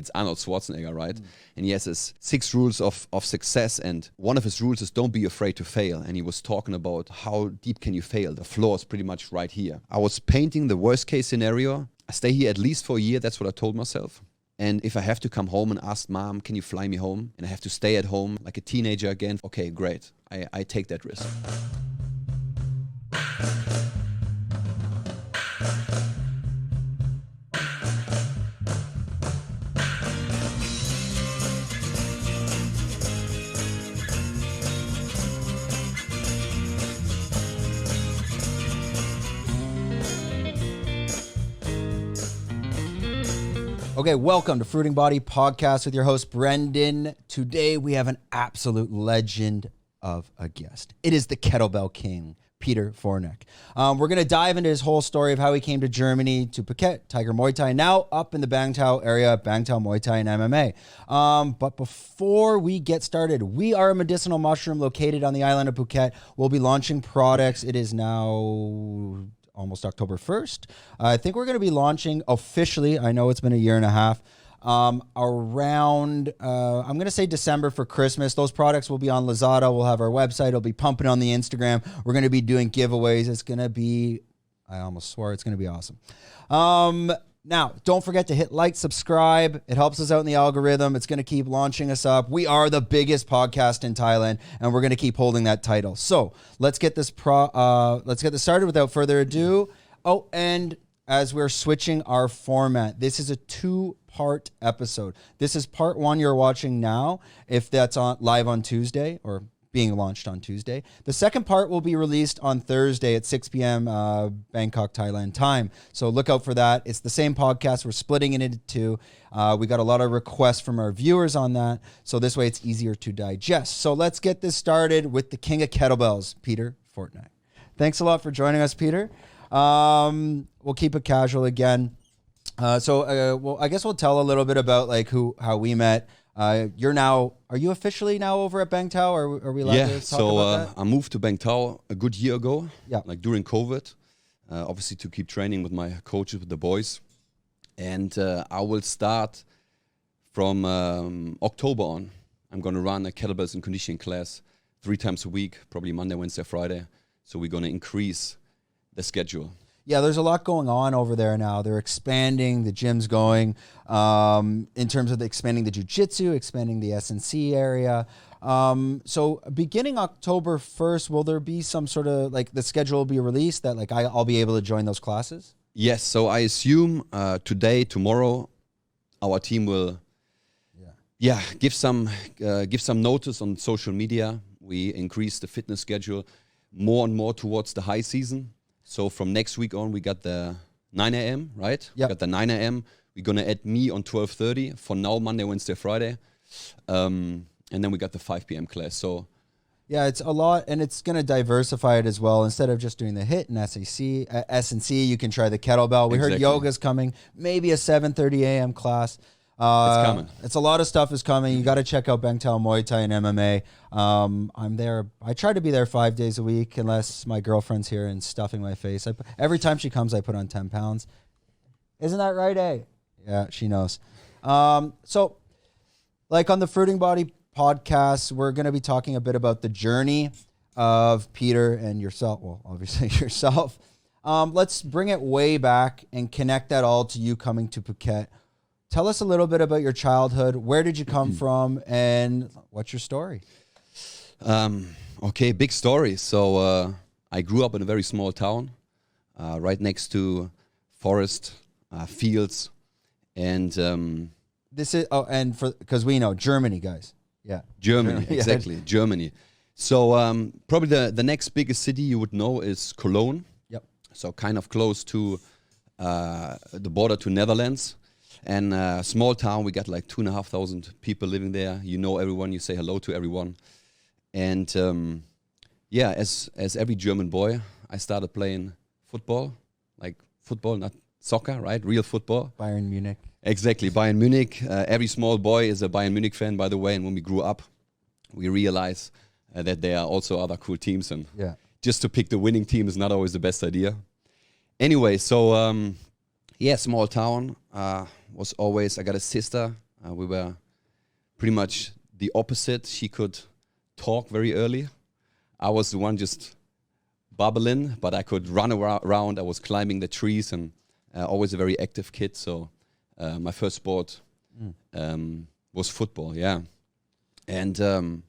it's Arnold Schwarzenegger, right? And he has his 6 rules of success, and one of his rules is don't be afraid to fail. And he was talking about how deep can you fail? The floor is pretty much right here. I was painting the worst case scenario. I stay here at least for a year, that's what I told myself. And if I have to come home and ask mom, can you fly me home? And I have to stay at home like a teenager again, okay, great. I take that risk. Okay, welcome to Fruiting Body Podcast with your host, Brendan. Today, we have an absolute legend of a guest. It is the Kettlebell King, Peter Forneck. We're going to dive into his whole story of how he came to Germany, to Phuket, Tiger Muay Thai, now up in the Bangtao area, Bangtao Muay Thai and MMA. But before we get started, we are a medicinal mushroom located on the island of Phuket. We'll be launching products. It is now almost October 1st. I think we're going to be launching officially, I know it's been a year and a half, around, I'm going to say December for Christmas. Those products will be on Lazada. We'll have our website. It'll be pumping on the Instagram. We're going to be doing giveaways. It's going to be, I almost swore it's going to be awesome. Now, don't forget to hit like, subscribe. It helps us out in the algorithm. It's going to keep launching us up. We are the biggest podcast in Thailand, and we're going to keep holding that title. So let's get this started without further ado. Oh, and as we're switching our format, this is a 2-part episode. This is part 1 you're watching now, if that's on live on Tuesday or being launched on Tuesday. The second part will be released on Thursday at 6 p.m. Bangkok, Thailand time. So look out for that. It's the same podcast. We're splitting it into 2. We got a lot of requests from our viewers on that. So this way it's easier to digest. So let's get this started with the king of kettlebells, Peter Forneck. Thanks a lot for joining us, Peter. We'll keep it casual again. Well, I guess we'll tell a little bit about like how we met. Are you officially now over at Bangtao, or are we allowed to talk about that? I moved to Bangtao a good year ago, yeah, like during COVID, obviously to keep training with my coaches, with the boys. And I will start from October on. I'm going to run a kettlebells and conditioning class 3 times a week, probably Monday, Wednesday, Friday. So we're going to increase the schedule. Yeah, there's a lot going on over there now. They're expanding, the gym's going, in terms of expanding the jiu-jitsu, expanding the S&C area. So beginning October 1st, will there be some sort of, like, the schedule will be released that, like, I'll be able to join those classes? Yes, so I assume today, tomorrow, our team will give some notice on social media. We increase the fitness schedule more and more towards the high season. So from next week on, we got the 9 a.m., right? Yep. We got the 9 a.m. We're going to add me on 12:30 for now, Monday, Wednesday, Friday. And then we got the 5 p.m. class. So yeah, it's a lot, and it's going to diversify it as well. Instead of just doing the HIIT and S&C, you can try the kettlebell. We heard yoga's coming, maybe a 7:30 a.m. class. It's coming. It's a lot of stuff is coming. You got to check out Bangtao Muay Thai and MMA. I'm there. I try to be there 5 days a week, unless my girlfriend's here and stuffing my face. Every time she comes, I put on 10 pounds. Isn't that right, eh? Yeah, she knows. So, like on the Fruiting Body podcast, we're going to be talking a bit about the journey of Peter and yourself. Well, obviously yourself. Let's bring it way back and connect that all to you coming to Phuket. Tell us a little bit about your childhood. Where did you come from, and what's your story? Okay, big story. So I grew up in a very small town, right next to forest, fields, and this is because we know Germany, guys. Yeah, Germany, exactly, Germany. So probably the next biggest city you would know is Cologne. Yep. So kind of close to the border to Netherlands. And small town, we got like 2,500 people living there. You know everyone, you say hello to everyone. And as every German boy, I started playing football, like football, not soccer, right? Real football. Bayern Munich. Exactly, Bayern Munich. Every small boy is a Bayern Munich fan, by the way. And when we grew up, we realized that there are also other cool teams. And just to pick the winning team is not always the best idea. Anyway, so small town. Was always, I got a sister, We were pretty much the opposite. She could talk very early. I was the one just bubbling, but I could run around. I was climbing the trees and always a very active kid. So my first sport was football, yeah. And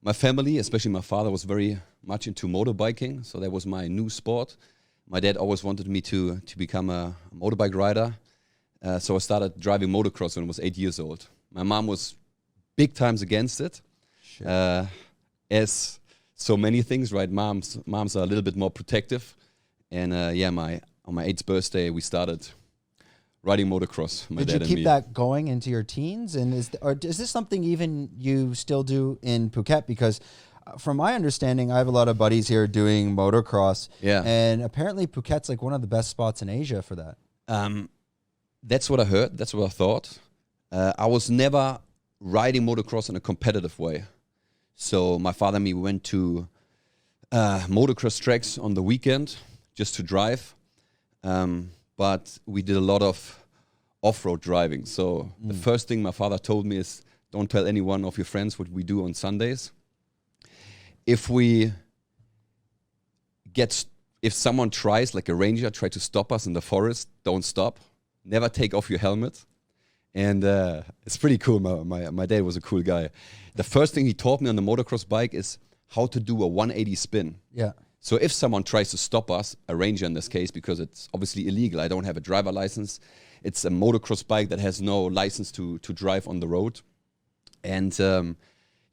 my family, especially my father, was very much into motorbiking. So that was my new sport. My dad always wanted me to become a motorbike rider. So I started driving motocross when I was 8 years old. My mom was big times against it. As so many things, right? Moms are a little bit more protective. And on my 8th birthday, we started riding motocross. Did you keep that going into your teens? And is this something even you still do in Phuket? Because from my understanding, I have a lot of buddies here doing motocross. Yeah. And apparently Phuket's like one of the best spots in Asia for that. That's what I heard. That's what I thought. I was never riding motocross in a competitive way. So my father and me went to motocross tracks on the weekend just to drive. But we did a lot of off-road driving. So the first thing my father told me is, don't tell anyone of your friends what we do on Sundays. If someone tries, like a ranger, try to stop us in the forest, don't stop. Never take off your helmet. And it's pretty cool. My dad was a cool guy. The first thing he taught me on the motocross bike is how to do a 180 spin. Yeah. So if someone tries to stop us, a ranger in this case, because it's obviously illegal, I don't have a driver license. It's a motocross bike that has no license to drive on the road. And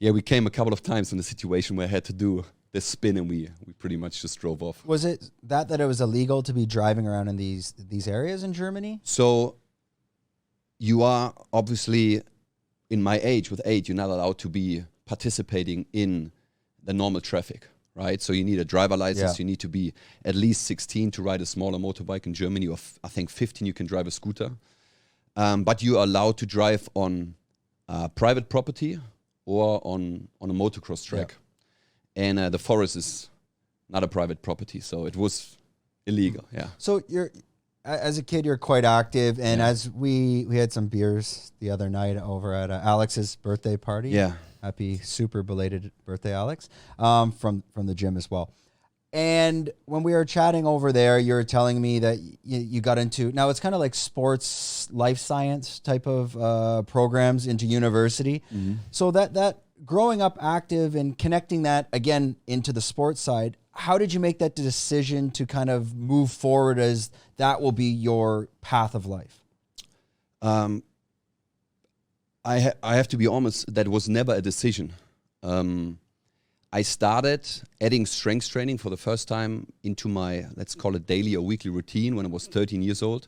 we came a couple of times in a situation where I had to do this spin, and we pretty much just drove off. Was it that it was illegal to be driving around in these areas in Germany? So you are obviously, in my age, with 8, you're not allowed to be participating in the normal traffic, right? So you need a driver license. You need to be at least 16 to ride a smaller motorbike in Germany, or I think 15 you can drive a scooter. But you are allowed to drive on private property or on a motocross track. And the forest is not a private property, so it was illegal, yeah. So as a kid, you're quite active, and as we had some beers the other night over at Alex's birthday party. Yeah. Happy super belated birthday, Alex, from the gym as well. And when we were chatting over there, you were telling me that you got into, now it's kind of like sports life science type of programs into university. Mm-hmm. So that growing up active and connecting that again into the sports side, how did you make that decision to kind of move forward as that will be your path of life? I have to be honest, that was never a decision. I started adding strength training for the first time into my, let's call it daily or weekly routine when I was 13 years old.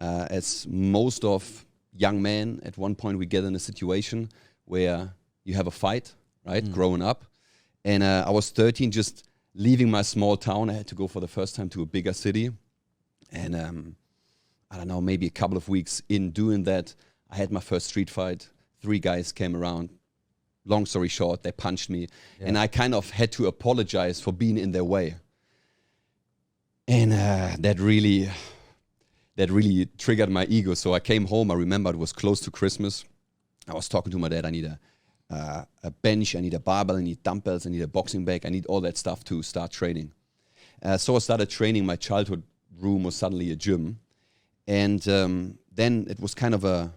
As most of young men, at one point we get in a situation where you have a fight, right, growing up. And I was 13, just leaving my small town. I had to go for the first time to a bigger city. And I don't know, maybe a couple of weeks in doing that, I had my first street fight. 3 guys came around. Long story short, they punched me. Yeah. And I kind of had to apologize for being in their way. And that really triggered my ego. So I came home. I remember it was close to Christmas. I was talking to my dad. I need a bench, I need a barbell, I need dumbbells, I need a boxing bag, I need all that stuff to start training. So I started training. My childhood room was suddenly a gym. And then it was kind of a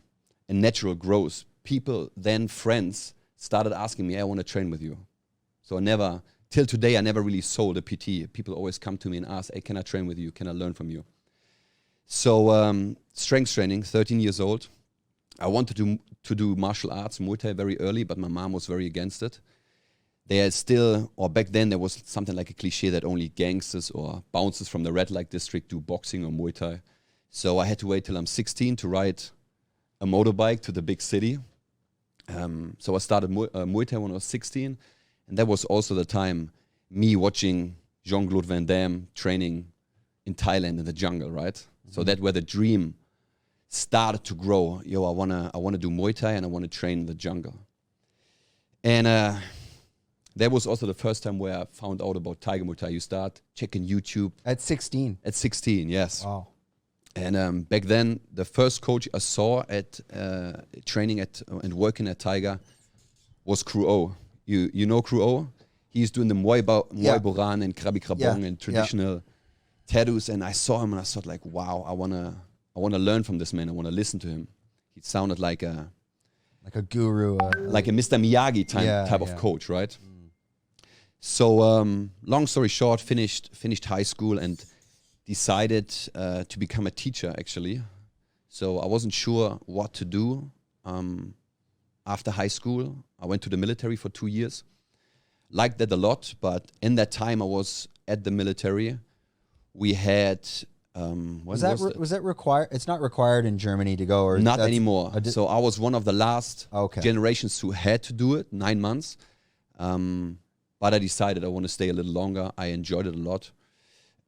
natural growth. People, then friends, started asking me, I want to train with you. So till today, I never really sold a PT. People always come to me and ask, hey, can I train with you? Can I learn from you? So strength training, 13 years old. I wanted to do martial arts, Muay Thai very early, but my mom was very against it. Back then there was something like a cliche that only gangsters or bouncers from the red light district do boxing or Muay Thai. So I had to wait till I'm 16 to ride a motorbike to the big city. So I started Muay Thai when I was 16. And that was also the time me watching Jean-Claude Van Damme training in Thailand in the jungle, right? Mm-hmm. So that's where the dream started to grow. I wanna do Muay Thai and I want to train in the jungle. And that was also the first time where I found out about Tiger Muay Thai. You start checking YouTube. At 16? At 16, yes. Wow. And back then, the first coach I saw at training at and working at Tiger was Crew O. You know Crew O? He's doing the Muay Boran and Krabi Krabong and traditional tattoos. And I saw him and I thought like, wow, I wanna learn from this man. I wanna listen to him. He sounded like a guru, like a Mr. Miyagi type of coach, right? So long story short, finished high school and decided to become a teacher actually. So I wasn't sure what to do after high school. I went to the military for 2 years. Liked that a lot, but in that time I was at the military. We had was that required? It's not required in Germany to go, or not anymore. So I was one of the last generations who had to do it, 9 months. But I decided I want to stay a little longer. I enjoyed it a lot.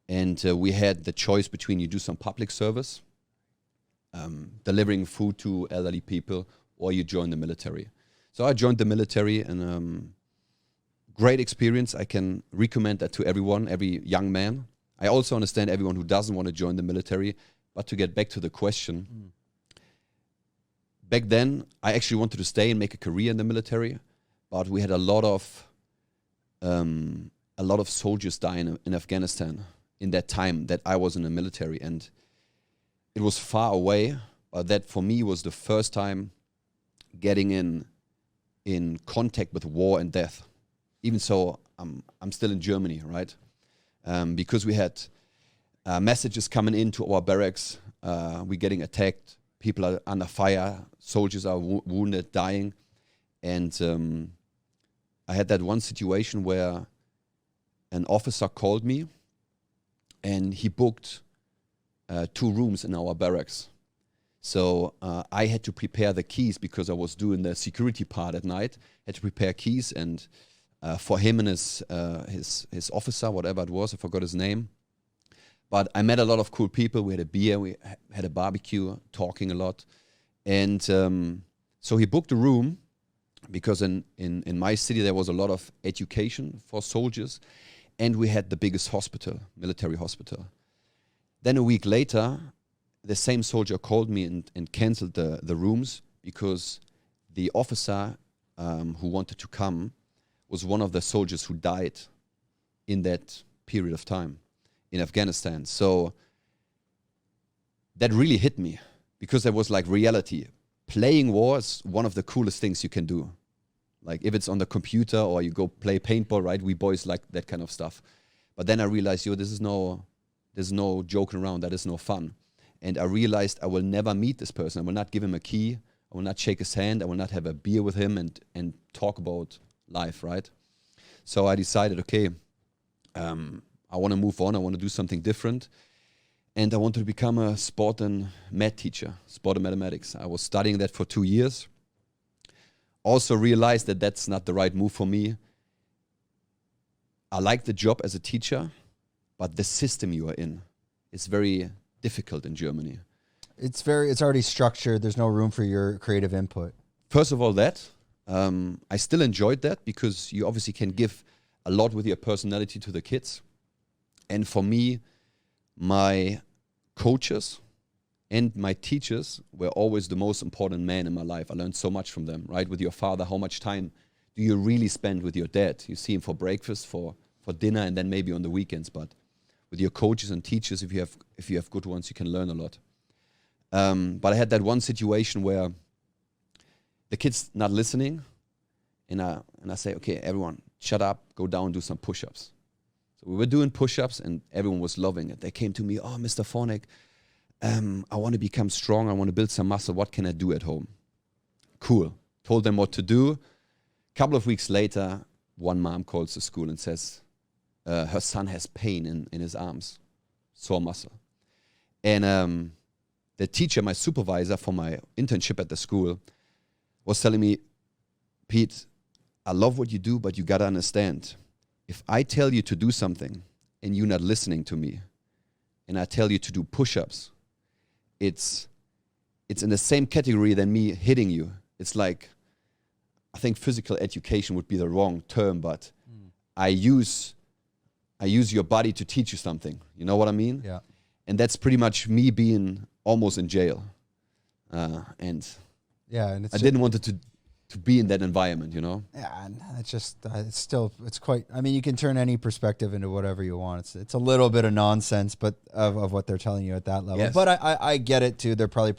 And we had the choice between you do some public service, delivering food to elderly people, or you join the military. So I joined the military, and great experience. I can recommend that to everyone, every young man. I also understand everyone who doesn't want to join the military. But to get back to the question, back then I actually wanted to stay and make a career in the military, but we had a lot of soldiers dying in Afghanistan in that time that I was in the military, and it was far away. But that for me was the first time getting in contact with war and death. Even so, I'm still in Germany, right? Because we had messages coming into our barracks. We're getting attacked. People are under fire. Soldiers are wounded, dying. And I had that one situation where an officer called me and he booked 2 rooms in our barracks. So I had to prepare the keys because I was doing the security part at night. Had to prepare keys, and for him and his officer, whatever it was, I forgot his name. But I met a lot of cool people. We had a beer, we had a barbecue, talking a lot. And so he booked a room because in my city there was a lot of education for soldiers, and we had the biggest hospital, military hospital. Then a week later, the same soldier called me and canceled the rooms because the officer who wanted to come was one of the soldiers who died in that period of time in Afghanistan. So that really hit me because that was like reality. Playing war is one of the coolest things you can do. Like if it's on the computer or you go play paintball, right? We boys like that kind of stuff. But then I realized, there's no joking around. That is no fun. And I realized I will never meet this person. I will not give him a key. I will not shake his hand. I will not have a beer with him and talk about life, right? So I decided, okay, I want to move on. I want to do something different. And I wanted to become a sport and math teacher, sport and mathematics. I was studying that for 2 years. Also realized that that's not the right move for me. I like the job as a teacher, but the system you are in is very difficult in Germany. It's already structured. There's no room for your creative input. First of all, that I still enjoyed that because you obviously can give a lot with your personality to the kids. And for me, my coaches and my teachers were always the most important men in my life. I learned so much from them, right? With your father, how much time do you really spend with your dad? You see him for breakfast, for dinner, and then maybe on the weekends. But with your coaches and teachers, if you have good ones, you can learn a lot. But I had that one situation where the kid's not listening, and I say, okay, everyone, shut up, go down, do some push-ups. So we were doing push-ups, and everyone was loving it. They came to me, oh, Mr. Forneck, I want to become strong, I want to build some muscle, what can I do at home? Cool. Told them what to do. A couple of weeks later, one mom calls the school and says, her son has pain in his arms, sore muscle. And the teacher, my supervisor for my internship at the school, was telling me, Pete, I love what you do, but you got to understand, if I tell you to do something and you're not listening to me, and I tell you to do push-ups, it's in the same category than me hitting you. It's like, I think physical education would be the wrong term, but I use your body to teach you something. You know what I mean? Yeah. And that's pretty much me being almost in jail. And it's I didn't want it to be in that environment, you know? Yeah, and it's just, it's quite, I mean, you can turn any perspective into whatever you want. It's a little bit of nonsense, but of what they're telling you at that level. Yes. But I get it too. They're probably,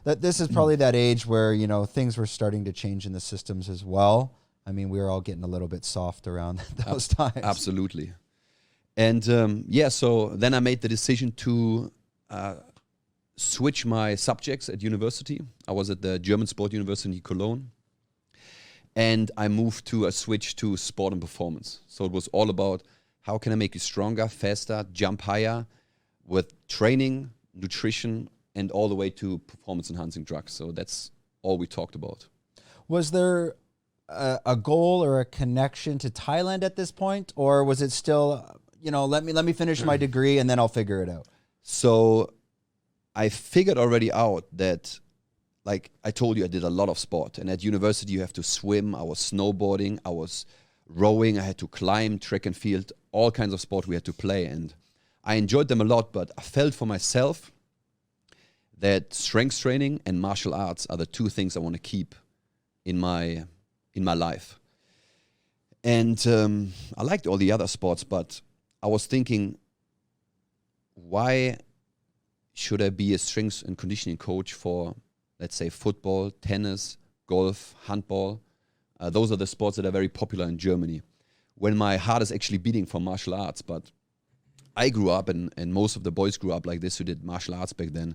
this is probably that age where, you know, things were starting to change in the systems as well. I mean, we were all getting a little bit soft around those times. Absolutely. And so then I made the decision to switch my subjects at university. I was at the German Sport University in Cologne. And I switched to sport and performance. So it was all about how can I make you stronger, faster, jump higher with training, nutrition, and all the way to performance enhancing drugs. So that's all we talked about. Was there a goal or a connection to Thailand at this point? Or was it still, you know, let me finish my degree and then I'll figure it out? So I figured already out that, like I told you, I did a lot of sport. And at university, you have to swim. I was snowboarding. I was rowing. I had to climb, track and field, all kinds of sport we had to play. And I enjoyed them a lot, but I felt for myself that strength training and martial arts are the two things I want to keep in my life. And I liked all the other sports, but I was thinking, why should I be a strength and conditioning coach for, let's say, football, tennis, golf, handball? Those are the sports that are very popular in Germany. When my heart is actually beating for martial arts, but I grew up, and most of the boys grew up like this who did martial arts back then,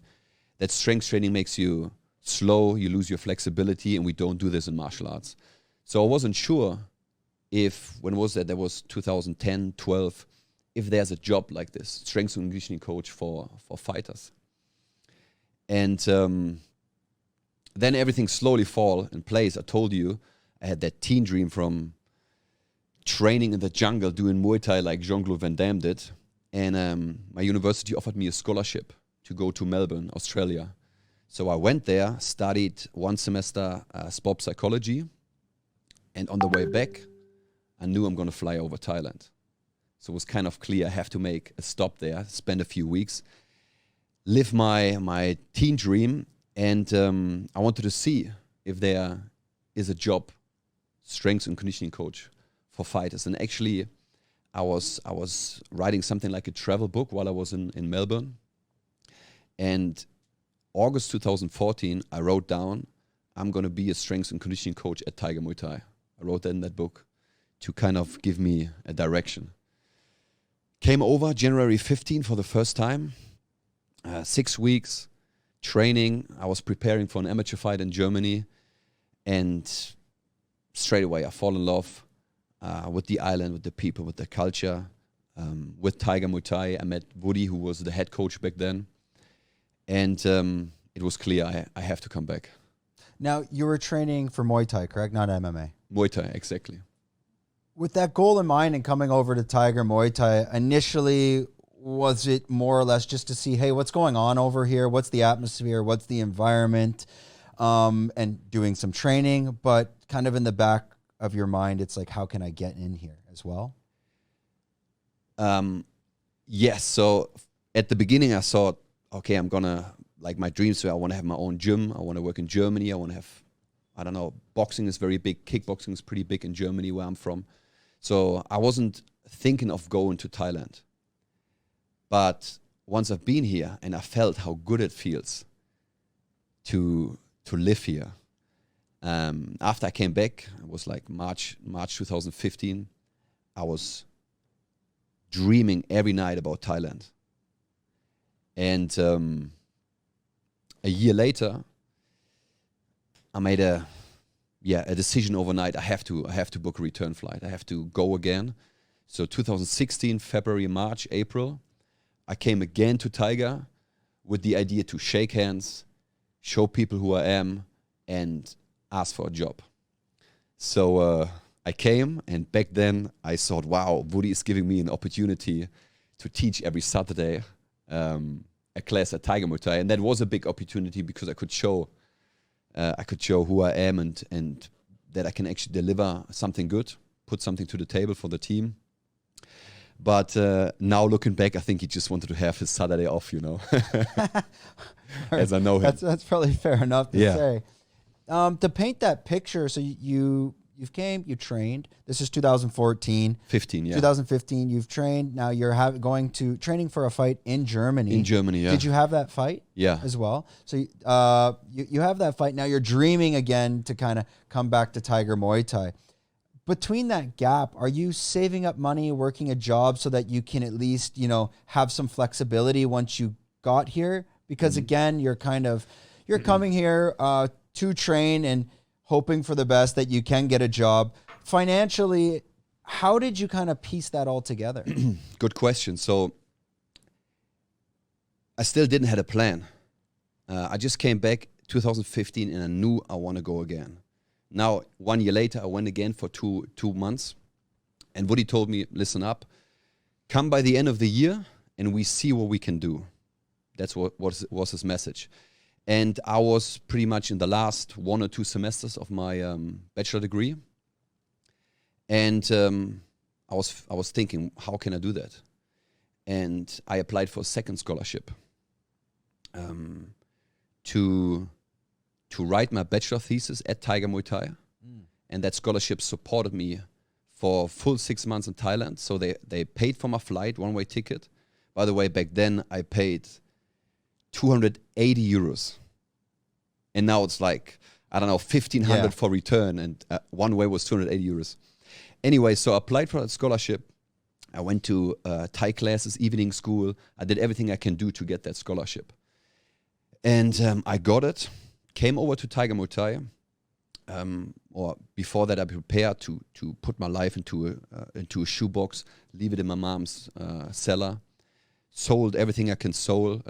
that strength training makes you slow, you lose your flexibility, and we don't do this in martial arts. So I wasn't sure if, when was that? That was 2010, 12, if there's a job like this, strength and conditioning coach for fighters. And then everything slowly fall in place. I told you, I had that teen dream from training in the jungle, doing Muay Thai like Jean-Claude Van Damme did. And my university offered me a scholarship to go to Melbourne, Australia. So I went there, studied 1 semester sport psychology. And on the way back, I knew I'm going to fly over Thailand. So it was kind of clear I have to make a stop there, spend a few weeks, live my teen dream. And I wanted to see if there is a job, strength and conditioning coach for fighters. And actually, I was writing something like a travel book while I was in Melbourne. And August 2014, I wrote down, I'm going to be a strength and conditioning coach at Tiger Muay Thai. I wrote that in that book to kind of give me a direction. Came over January 15 for the first time, 6 weeks, training. I was preparing for an amateur fight in Germany, and straight away I fall in love with the island, with the people, with the culture, with Tiger Muay Thai. I met Woody, who was the head coach back then, and it was clear I have to come back. Now, you were training for Muay Thai, correct? Not MMA. Muay Thai, exactly. With that goal in mind and coming over to Tiger Muay Thai, initially, was it more or less just to see, hey, what's going on over here? What's the atmosphere? What's the environment? And doing some training, but kind of in the back of your mind, it's like, how can I get in here as well? Yes. So at the beginning, I thought, okay, I'm going to, like my dreams were, I want to have my own gym. I want to work in Germany. I want to have, I don't know, boxing is very big. Kickboxing is pretty big in Germany, where I'm from. So I wasn't thinking of going to Thailand. But once I've been here and I felt how good it feels to live here. After I came back, it was like March 2015, I was dreaming every night about Thailand. And a year later, I made a decision overnight. I have to book a return flight. I have to go again. So 2016, February, March, April, I came again to Tiger with the idea to shake hands, show people who I am, and ask for a job. So I came, and back then I thought, wow, Woody is giving me an opportunity to teach every Saturday a class at Tiger Muay Thai. And that was a big opportunity because I could show who I am and that I can actually deliver something good, put something to the table for the team. But now looking back, I think he just wanted to have his Saturday off, you know, as I know him. That's probably fair enough to Yeah. say. To paint that picture, so you trained. This is 2014. 15, yeah. 2015, you've trained. Now you're going to training for a fight in Germany. In Germany, yeah. Did you have that fight? Yeah. As well. So you have that fight. Now you're dreaming again to kind of come back to Tiger Muay Thai. Between that gap, are you saving up money, working a job so that you can at least, you know, have some flexibility once you got here? Because again, you're coming here to train and hoping for the best that you can get a job. Financially, how did you kind of piece that all together? Good question. So I still didn't have a plan. I just came back 2015 and I knew I want to go again. Now, 1 year later, I went again for two months. And Woody told me, listen up, come by the end of the year and we see what we can do. That's what was his message. And I was pretty much in the last 1 or 2 semesters of my bachelor degree. And I was thinking, how can I do that? And I applied for a second scholarship to write my bachelor thesis at Tiger Muay Thai. And that scholarship supported me for full 6 months in Thailand. So they paid for my flight, one-way ticket. By the way, back then I paid 280 euros. And now it's like, I don't know, 1,500 for return. And one way was 280 euros. Anyway, so I applied for that scholarship. I went to Thai classes, evening school. I did everything I can do to get that scholarship. And I got it. Came over to Tiger Muay Thai, or before that I prepared to put my life into a shoebox, leave it in my mom's cellar, sold everything I can sell,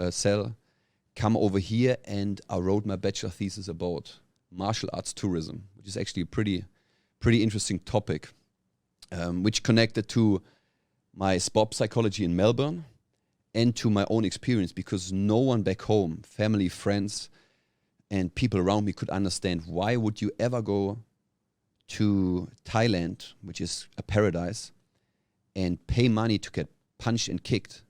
come over here, and I wrote my bachelor thesis about martial arts tourism, which is actually a pretty interesting topic, which connected to my sport psychology in Melbourne and to my own experience, because no one back home, family, friends, and people around me could understand why would you ever go to Thailand, which is a paradise, and pay money to get punched and kicked,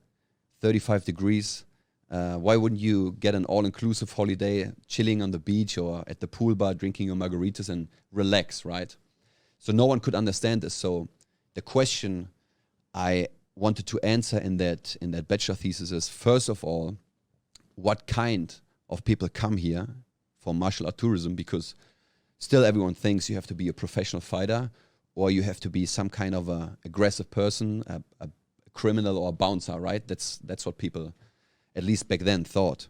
35 degrees. Why wouldn't you get an all-inclusive holiday, chilling on the beach or at the pool bar, drinking your margaritas and relax, right? So no one could understand this. So the question I wanted to answer in that bachelor thesis is, first of all, what kind of people come here for martial art tourism? Because still everyone thinks you have to be a professional fighter or you have to be some kind of a aggressive person, a criminal or a bouncer, right? That's what people, at least back then, thought.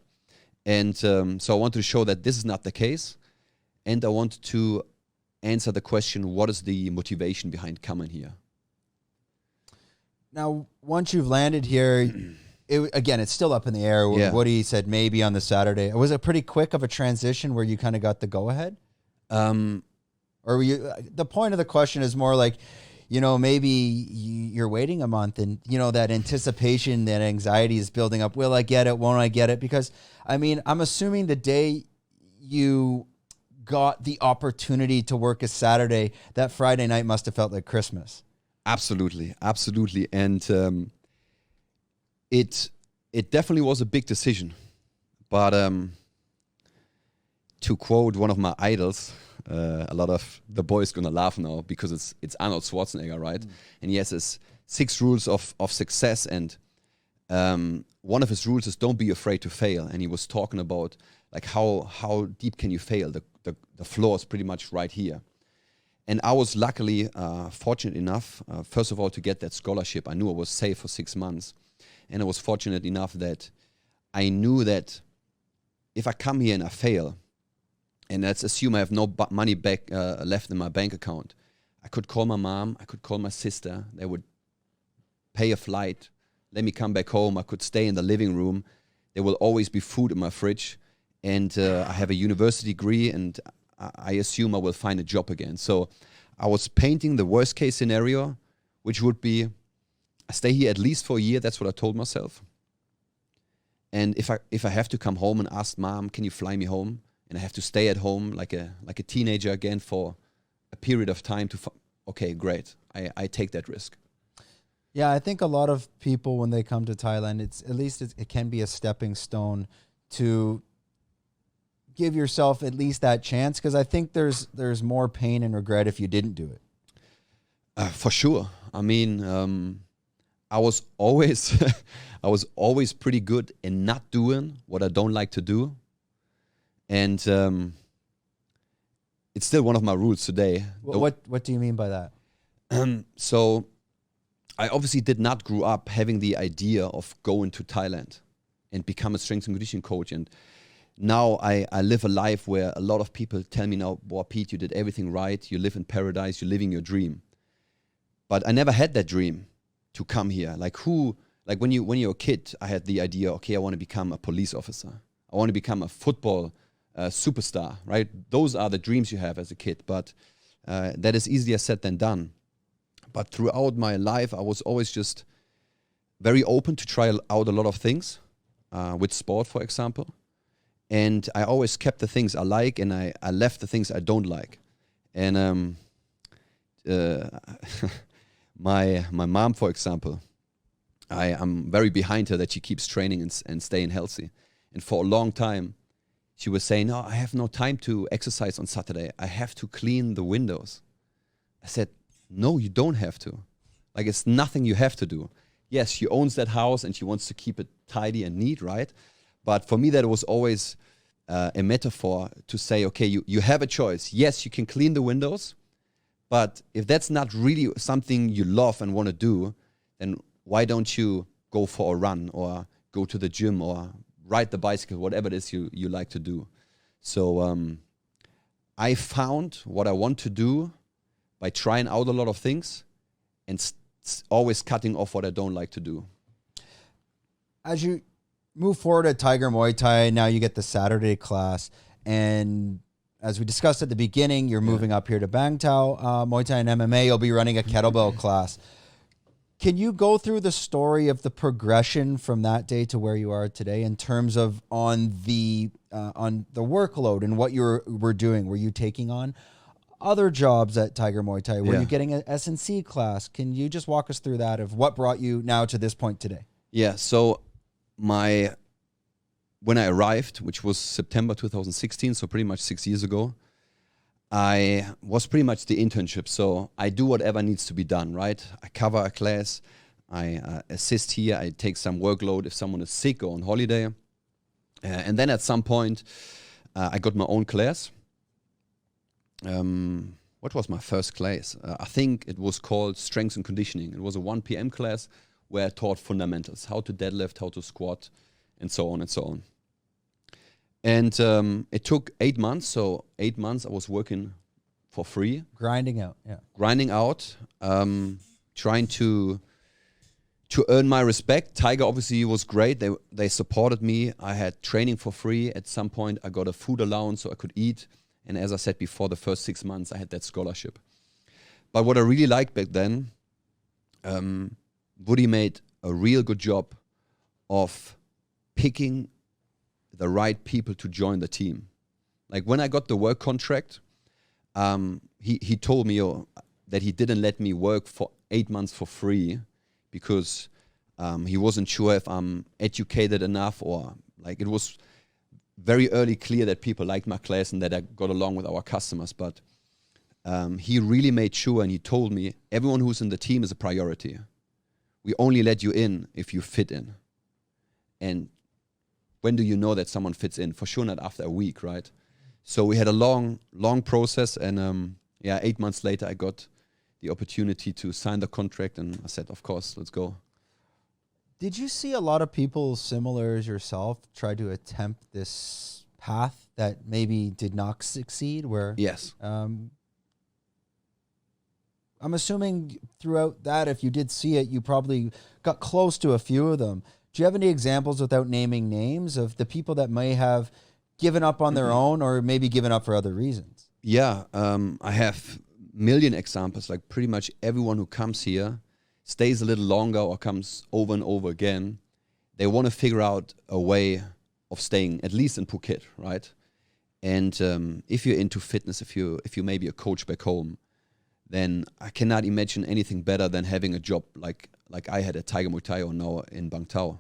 And so I wanted to show that this is not the case. And I wanted to answer the question, what is the motivation behind coming here? Now, once you've landed here, it's still up in the air. Yeah. Woody said maybe on the Saturday. Was it pretty quick of a transition where you kind of got the go-ahead? Or were you, the point of the question is more like, you know, maybe you're waiting a month and, you know, that anticipation, that anxiety is building up. Will I get it? Won't I get it? Because, I mean, I'm assuming the day you got the opportunity to work a Saturday, that Friday night must have felt like Christmas. Absolutely. And it definitely was a big decision. But to quote one of my idols, a lot of the boys gonna laugh now because it's Arnold Schwarzenegger, right? And he has his 6 rules of success, and one of his rules is don't be afraid to fail. And he was talking about like how deep can you fail? The floor is pretty much right here. And I was luckily fortunate enough, first of all, to get that scholarship. I knew I was safe for 6 months. And I was fortunate enough that I knew that if I come here and I fail, and let's assume I have no money back left in my bank account, I could call my mom, I could call my sister. They would pay a flight, let me come back home. I could stay in the living room. There will always be food in my fridge. And I have a university degree, and I assume I will find a job again. So I was painting the worst case scenario, which would be I stay here at least for a year. That's what I told myself. And if I have to come home and ask mom, can you fly me home? And I have to stay at home like a teenager again for a period of time okay, great. I take that risk. Yeah, I think a lot of people when they come to Thailand, it can be a stepping stone to give yourself at least that chance, because I think there's more pain and regret if you didn't do it. For sure. I mean, I was always I was always pretty good in not doing what I don't like to do, and it's still one of my rules today. What do you mean by that? So I obviously did not grow up having the idea of going to Thailand and become a strength and conditioning coach. And now I live a life where a lot of people tell me now, boy, Pete, you did everything right. You live in paradise. You're living your dream. But I never had that dream to come here. Like when you're a kid, I had the idea, okay, I want to become a police officer. I want to become a football superstar, right? Those are the dreams you have as a kid. But that is easier said than done. But throughout my life, I was always just very open to try out a lot of things, with sport, for example. And I always kept the things I like, and I left the things I don't like. And my mom, for example, I'm very behind her that she keeps training and staying healthy. And for a long time, she was saying, no, I have no time to exercise on Saturday. I have to clean the windows. I said, no, you don't have to. Like, it's nothing you have to do. Yes, she owns that house and she wants to keep it tidy and neat, right? But for me, that was always a metaphor to say, okay, you have a choice. Yes, you can clean the windows, but if that's not really something you love and want to do, then why don't you go for a run or go to the gym or ride the bicycle, whatever it is you like to do. So I found what I want to do by trying out a lot of things and always cutting off what I don't like to do. As you move forward at Tiger Muay Thai, now you get the Saturday class, and as we discussed at the beginning, you're moving up here to Bangtao, Muay Thai and MMA. You'll be running a kettlebell class. Can you go through the story of the progression from that day to where you are today in terms of on the workload and what you were doing? Were you taking on other jobs at Tiger Muay Thai? Were you getting an S&C class? Can you just walk us through that of what brought you now to this point today? Yeah, so when I arrived, which was September 2016, so pretty much 6 years ago, I was pretty much the internship. So I do whatever needs to be done, right? I cover a class, I assist here, I take some workload if someone is sick or on holiday. And then at some point, I got my own class. What was my first class? I think it was called Strength and Conditioning. It was a 1 p.m. class where I taught fundamentals, how to deadlift, how to squat, and so on and so on. And it took 8 months. So 8 months I was working for free. Grinding out, yeah. Grinding out, trying to earn my respect. Tiger obviously was great. They supported me. I had training for free. At some point I got a food allowance so I could eat. And as I said before, the first 6 months I had that scholarship. But what I really liked back then, Woody made a real good job of picking the right people to join the team. Like when I got the work contract, he told me that he didn't let me work for 8 months for free because he wasn't sure if I'm educated enough, or like it was very early clear that people liked my class and that I got along with our customers. But he really made sure, and he told me, everyone who's in the team is a priority. We only let you in if you fit in. And when do you know that someone fits in? For sure not after a week, right? So we had a long process, and 8 months later I got the opportunity to sign the contract, and I said, of course, let's go. Did you see a lot of people similar as yourself try to attempt this path that maybe did not succeed? Where yes, I'm assuming throughout that, if you did see it, you probably got close to a few of them. Do you have any examples, without naming names, of the people that may have given up on their own or maybe given up for other reasons? Yeah, I have million examples. Like pretty much everyone who comes here stays a little longer or comes over and over again. They want to figure out a way of staying at least in Phuket, right? And if you're into fitness, if you maybe a coach back home, then I cannot imagine anything better than having a job like like I had at Tiger Muay Thai or now in Bangtao.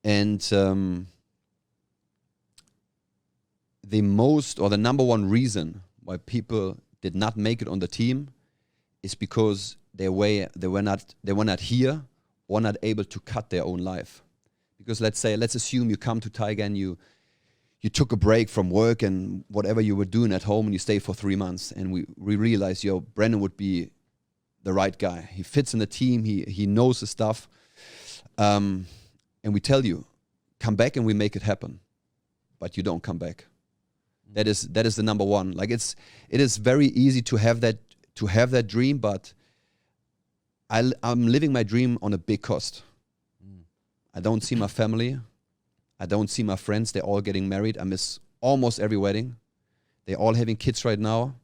And the number one reason why people did not make it on the team is because they were not here or not able to cut their own life. Because let's assume you come to Tiger and you took a break from work and whatever you were doing at home and you stay for 3 months, and we realized, Brandon would be the right guy. He fits in the team. He knows the stuff. And we tell you, come back and we make it happen. But you don't come back. That is the number one. Like it is very easy to have that dream, but I'm living my dream on a big cost. I don't see my family. I don't see my friends. They're all getting married. I miss almost every wedding. They're all having kids right now,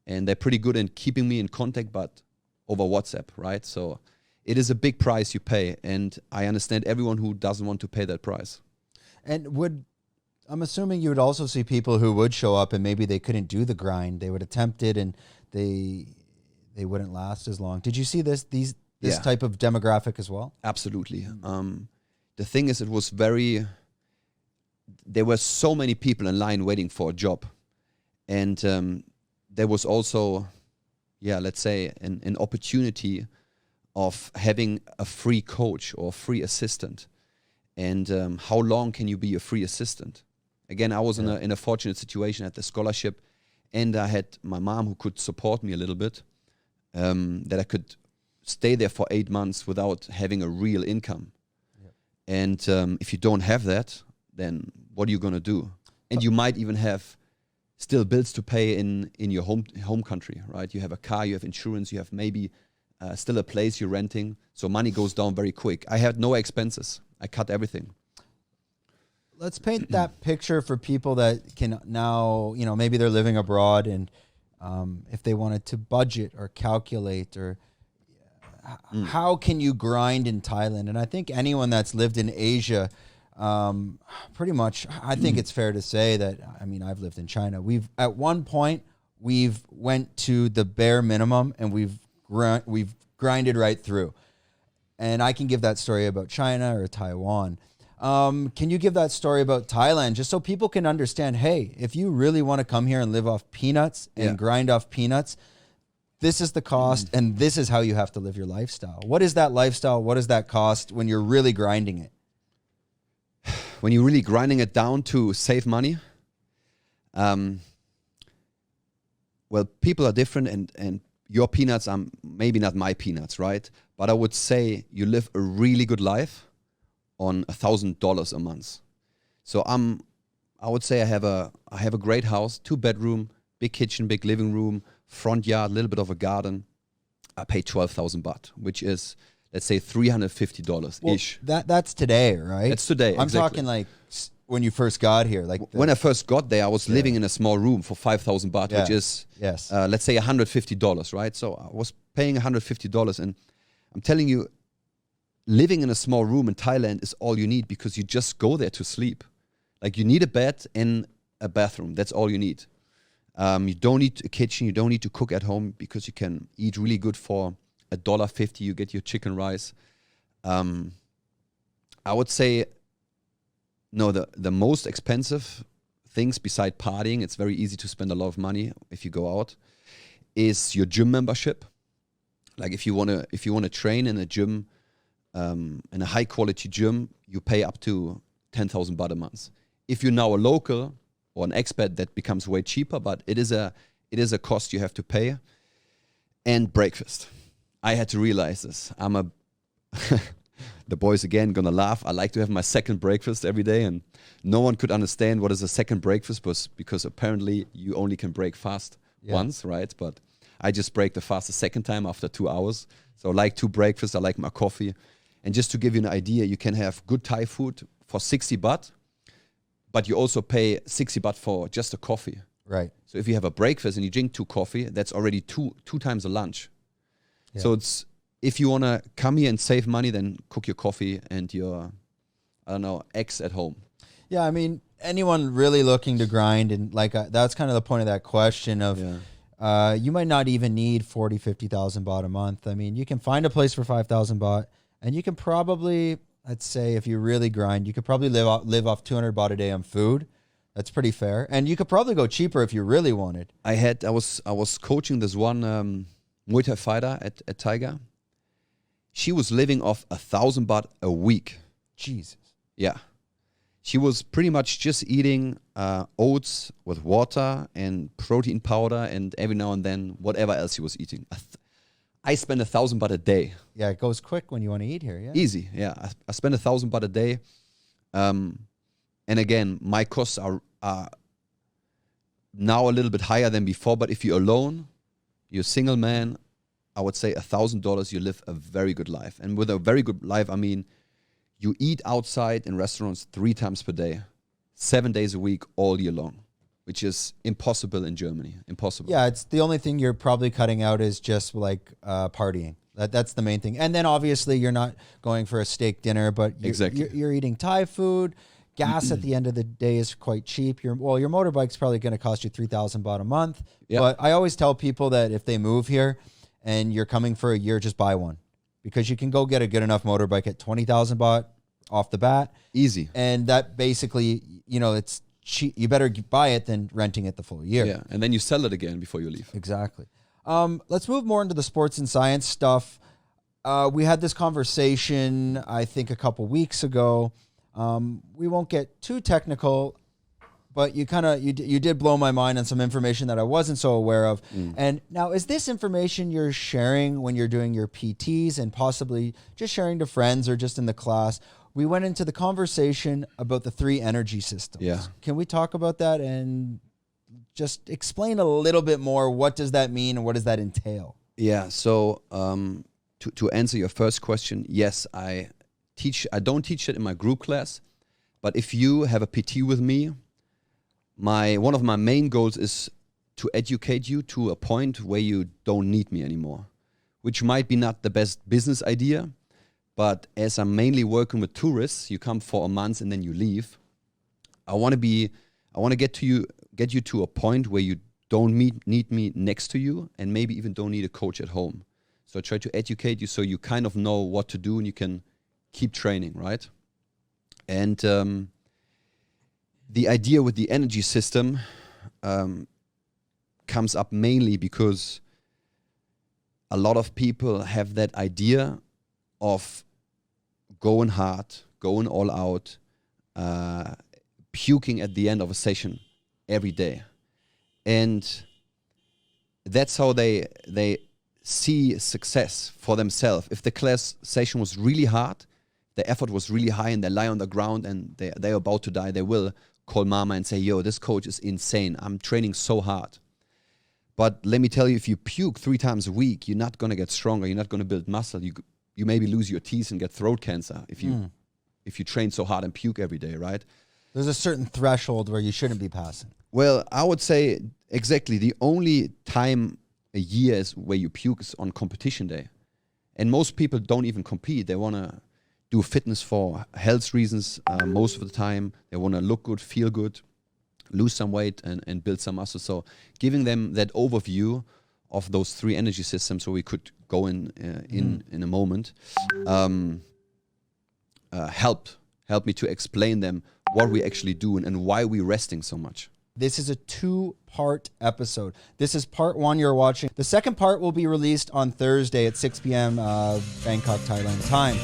and they're pretty good in keeping me in contact, but over WhatsApp, right? So it is a big price you pay, and I understand everyone who doesn't want to pay that price. And I'm assuming you would also see people who would show up and maybe they couldn't do the grind. They would attempt it and they wouldn't last as long. Did you see this type of demographic as well? Absolutely. The thing is, there were so many people in line waiting for a job. And there was also, let's say an opportunity of having a free coach or a free assistant. And how long can you be a free assistant? Again, I was in a fortunate situation at the scholarship, and I had my mom who could support me a little bit, that I could stay there for 8 months without having a real income. Yep. And if you don't have that, then what are you going to do? And you might even have still bills to pay in your home country, right? You have a car, you have insurance, you have maybe still a place you're renting. So money goes down very quick. I had no expenses. I cut everything. Let's paint that picture for people that can now, maybe they're living abroad, and if they wanted to budget or calculate, or how can you grind in Thailand? And I think anyone that's lived in Asia, pretty much, I think it's fair to say that, I've lived in China. At one point, we've went to the bare minimum and we've grinded right through. And I can give that story about China or Taiwan. Can you give that story about Thailand, just so people can understand, hey, if you really want to come here and live off peanuts and grind off peanuts, this is the cost and this is how you have to live your lifestyle. What is that lifestyle? What does that cost when you're really grinding it? When you're really grinding it down to save money, well, people are different, and your peanuts are maybe not my peanuts, right? But I would say you live a really good life on $1,000 a month. So I would say I have a great house, 2-bedroom, big kitchen, big living room, front yard, a little bit of a garden. I pay 12,000 baht, which is, let's say, $350-ish. Well, that's today, right? That's today. I'm talking like when you first got here. When I first got there, I was living in a small room for 5,000 baht, which is, let's say, $150, right? So I was paying $150, and I'm telling you, living in a small room in Thailand is all you need, because you just go there to sleep. Like, you need a bed and a bathroom. That's all you need. You don't need a kitchen. You don't need to cook at home, because you can eat really good for $1.50. You get your chicken rice. I would say, no, the most expensive things beside partying, it's very easy to spend a lot of money if you go out, is your gym membership. Like, if you wanna train in a gym, in a high quality gym, you pay up to 10,000 baht a month. If you're now a local or an expat, that becomes way cheaper, but it is a cost you have to pay. And breakfast. I had to realize this. The boys again gonna laugh. I like to have my second breakfast every day, and no one could understand what is a second breakfast, because apparently you only can break fast once, right? But I just break the fast a second time after 2 hours. So I like 2 breakfasts. I like my coffee. And just to give you an idea, you can have good Thai food for 60 baht, but you also pay 60 baht for just a coffee. Right. So if you have a breakfast and you drink 2 coffee, that's already two times a lunch. Yeah. So if you want to come here and save money, then cook your coffee and your, eggs at home. Yeah, anyone really looking to grind, and that's kind of the point of that question of, You might not even need 40, 50,000 baht a month. I mean, you can find a place for 5,000 baht, and you can probably, let's say, if you really grind, you could probably live off 200 baht a day on food. That's pretty fair. And you could probably go cheaper if you really wanted. I was coaching this one Muay Thai fighter at Tiger. She was living off 1,000 baht a week. Jesus. Yeah. She was pretty much just eating oats with water and protein powder and every now and then whatever else she was eating. I spend 1,000 baht a day. Yeah, it goes quick when you want to eat here. Yeah, easy. Yeah, I spend 1,000 baht a day. And again, my costs are now a little bit higher than before. But if you're alone, you're a single man, I would say $1,000, you live a very good life. And with a very good life, I mean, you eat outside in restaurants 3 times per day, 7 days a week, all year long, which is impossible in Germany. Impossible. Yeah, it's the only thing you're probably cutting out is just like partying. That's the main thing. And then obviously you're not going for a steak dinner, but you're eating Thai food. Gas at the end of the day is quite cheap. Your motorbike's probably going to cost you 3,000 baht a month. Yep. But I always tell people that if they move here and you're coming for a year, just buy one. Because you can go get a good enough motorbike at 20,000 baht off the bat. Easy. And that basically, it's cheap. You better buy it than renting it the full year. Yeah, and then you sell it again before you leave. Exactly. Let's move more into the sports and science stuff. We had this conversation, I think, a couple weeks ago. We won't get too technical, but you did blow my mind on some information that I wasn't so aware of. And now, is this information you're sharing when you're doing your PTs and possibly just sharing to friends or just in the class? We went into the conversation about the 3 energy systems. Yeah. Can we talk about that and just explain a little bit more? What does that mean and what does that entail? Yeah. So to answer your first question, yes, I don't teach it in my group class, but if you have a PT with me, one of my main goals is to educate you to a point where you don't need me anymore, which might be not the best business idea, but as I'm mainly working with tourists, you come for a month and then you leave. I want to get you to a point where you don't need me next to you and maybe even don't need a coach at home. So I try to educate you so you kind of know what to do and you can keep training, right? And the idea with the energy system comes up mainly because a lot of people have that idea of going hard, going all out, puking at the end of a session every day. And that's how they see success for themselves. If the class session was really hard, the effort was really high and they lie on the ground and they're about to die, they will call mama and say, yo, this coach is insane. I'm training so hard. But let me tell you, if you puke 3 times a week, you're not going to get stronger. You're not going to build muscle. You maybe lose your teeth and get throat cancer if you train so hard and puke every day, right? There's a certain threshold where you shouldn't be passing. Well, I would say exactly the only time a year is where you puke is on competition day. And most people don't even compete. They want to do fitness for health reasons most of the time. They want to look good, feel good, lose some weight and build some muscle. So giving them that overview of those 3 energy systems so we could go in a moment helped me to explain them what we actually do and why we're resting so much. This is a 2-part episode. This is part 1 you're watching. The second part will be released on Thursday at 6 p.m. Bangkok, Thailand time.